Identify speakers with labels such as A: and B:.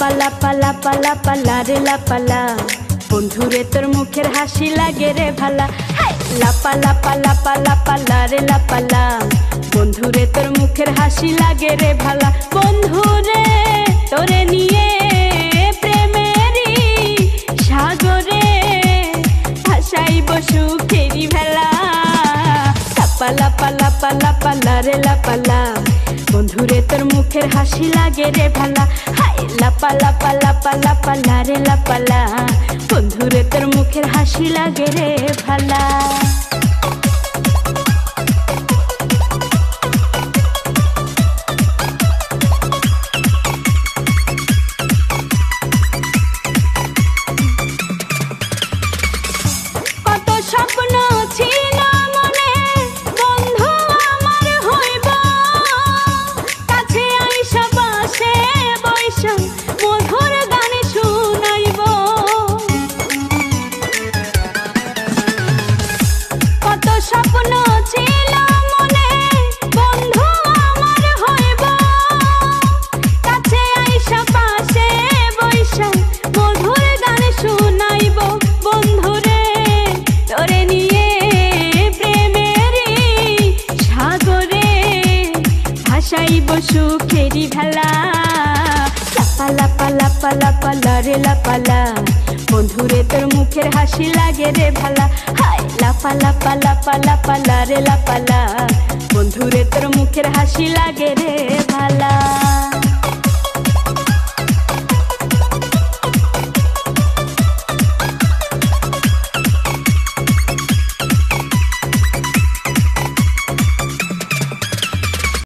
A: লাপা লাপা লাপা লাপা লারে লাপালা, বন্ধুরে তোর মুখের হাসি লাগে রে ভালা। লাপা লাপা লাপা লাপা লারে লাপালা, বন্ধুরে তোর মুখের হাসি লাগে রে ভালা। বন্ধুরে তোরে নিয়ে প্রেমেরই সাগরে ভাসাইব সুখেরি ভেলা। লাপা লাপা লাপা লাপা লারে লাপালা, বন্ধুরে তোর মুখের হাসি লাগে রে ভালা। লাপা লাপা লাপা লাপা লারে লাপালা, বন্ধুরে তোর মুখের হাসি লাগে রে ভালা। কত স্বপ্ন ছিল মনে, বন্ধু আমার হইব, কাছে আইসা পাশে বৈশা মধুর গান শুনাইব। কত স্বপ্ন ছিল মনে, বন্ধু আমার হইব, কাছে আইসা পাশে বৈশা মধুর গান শুনাইব। বন্ধুরে তোরে নিয়ে প্রেমেরই সাগরে ভাসাইব সুখেরি ভেলা। লাপা লাপা লাপা লাপা লারে লাপালা, বন্ধুরে তোর মুখের হাসি লাগে রে ভালা। লাপা লাপা লাপা লাপা লারে লাপালা, বন্ধুরে তোর মুখের হাসি লাগে রে ভালা।